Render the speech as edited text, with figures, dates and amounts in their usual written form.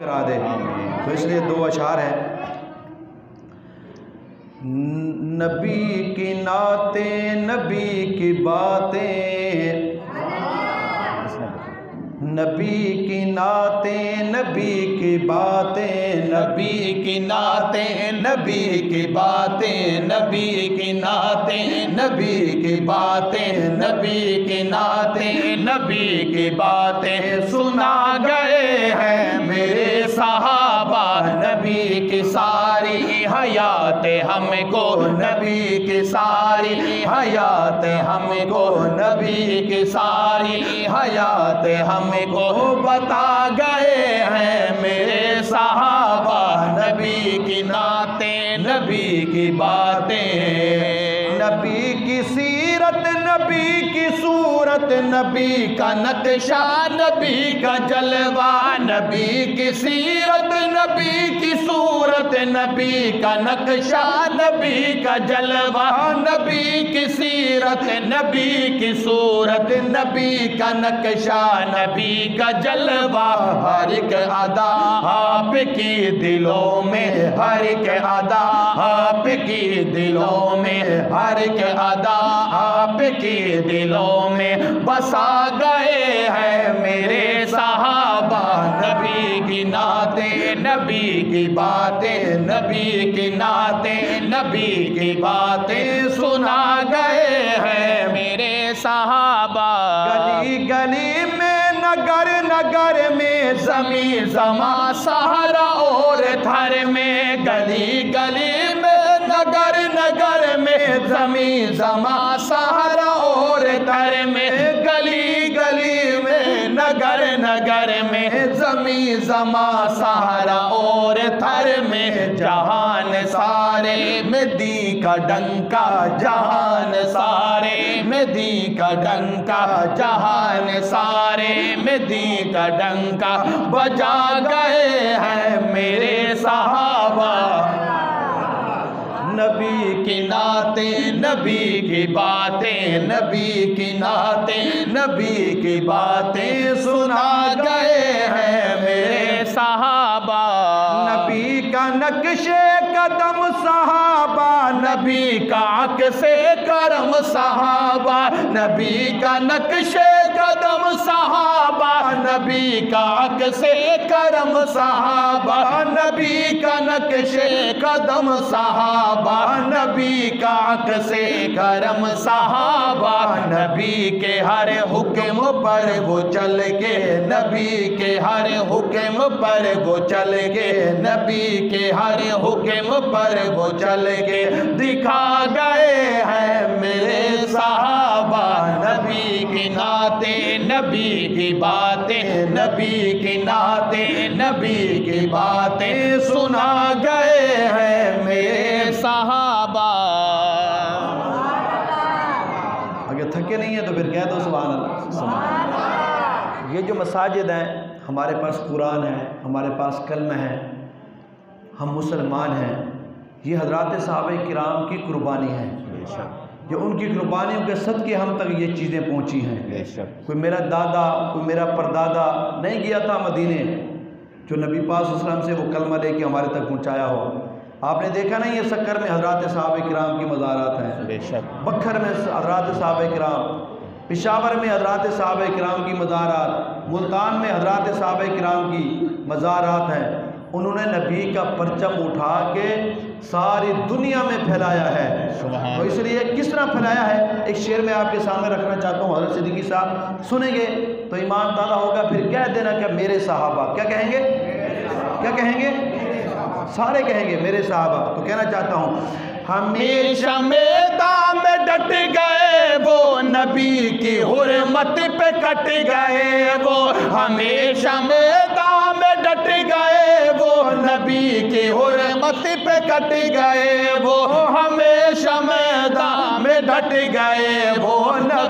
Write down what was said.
کرا دے۔ تو اس لیے دو اشعار ہیں، نبی کی نعتیں، نبی کی باتیں، نبی کی نعتیں، نبی کی باتیں، نبی کی نعتیں، نبی کی باتیں، نبی کی نعتیں، نبی کی باتیں، نبی کی نعتیں، نبی کی باتیں سنا گئے ہیں میرے صحابہ، نبی کی ساری حیات ہم کو، نبی کی ساری حیات ہم کو، نبی کی ساری حیات ہم کو بتا گئے ہیں میرے صحابہ، نبی کی نعتیں، نبی کی باتیں، نبی کی سیرت، نبی کی صورت، نبی کا نقشہ، نبی کا جلوہ، نبی کی سیرت، نبی کی صورت، نبی کا نقشہ، نبی کا جلوہ، نبی کی سیرت، نبی کی صورت، نبی کا نقشہ، نبی کا جلوہ، ہر ایک ادا آپ کی دلوں میں، ہر ایک ادا آپ کی دلوں میں، ہر ایک ادا آپ کی دلوں میں بسا گئے ہیں میرے صحابہ، نبی کی نعتیں، نبی کی باتیں، نبی کی نعتیں، نبی کی باتیں سنا گئے ہیں میرے صحابہ، گلی گلی میں، نگر نگر میں، زمیں زماں صحرا اور تھر میں، گلی گلی میں، نگر نگر میں، زمیں زماں صحرا اور تھر میں، گلی گلی میں، نگر نگر میں، زمیں زماں صحرا اور تھر میں، جہان سارے میں دی کا ڈنکا، جہان سارے میں دی کا ڈنکا، جہان سارے میں دی کا ڈنکا بجا گئے ہیں میرے صحابہ، نبی کی نعتیں، نبی کی باتیں، نبی کی نعتیں، نبی کی باتیں سنا گئے ہیں میرے صحابہ، نبی کا نقش قدم صحابہ، نبی کا عکس کرم صحابہ، نبی کا نقش قدم صحابہ، نبی کا عکس کرم صحابہ، نبی کا نقش قدم صحابہ، نبی کا عکس کرم صحابہ، نبی کے ہر حکم پر وہ چل کے، نبی کے ہر حکم پر وہ چل کے، نبی کے ہر حکم پر وہ چل کے دکھا گئے ہیں میرے صحابہ، نبی کی نعتیں، نبی کی باتیں، نبی کی نعتیں، نبی کی باتیں سنا گئے ہیں میرے صحابہ، اگر تھکے نہیں ہیں تو پھر کہہ دو سبحان اللہ۔ یہ جو مساجد ہیں، ہمارے پاس قرآن ہے، ہمارے پاس کلمہ ہے، ہم مسلمان ہیں، یہ حضرات صحابہ کرام کی قربانی ہے، یہ ان کی قربانیوں کے صدقے ہم تک یہ چیزیں پہنچی ہیں۔ کوئی میرا دادا، کوئی میرا پردادا نہیں گیا تھا مدینے جو نبی پاک صلی اللہ علیہ وسلم سے وہ کلمہ لے کے ہمارے تک پہنچایا ہو۔ آپ نے دیکھا نہیں یہ سکر میں حضرات صحابہ کرام کی مزارات ہیں، بکھر میں حضرات صحابہ کرام، پشاور میں حضرات صحابہ کرام کی مزارات، ملتان میں حضرات صحابہ کرام کی مزارات ہیں۔ انہوں نے نبی کا پرچم اٹھا کے ساری دنیا میں پھیلایا ہے، تو اس لیے کس طرح پھیلایا ہے ایک شعر میں آپ کے سامنے رکھنا چاہتا ہوں، حضرت صدیقی صاحب سنیں گے تو ایمان تازہ ہوگا، پھر کہہ دینا کہ میرے صحابہ، کیا کہیں گے؟ کیا کہیں گے؟ سارے کہیں گے میرے صحابہ۔ تو کہنا چاہتا ہوں ہمیشہ میدان میں ڈٹ گئے وہ، نبی کی حرمت پہ کٹ گئے وہ، ہمیشہ میدان میں ڈٹ گئے وہ، نبی کی حرمت پہ کٹ گئے وہ، ہمیشہ میدان میں ڈٹ گئے وہ،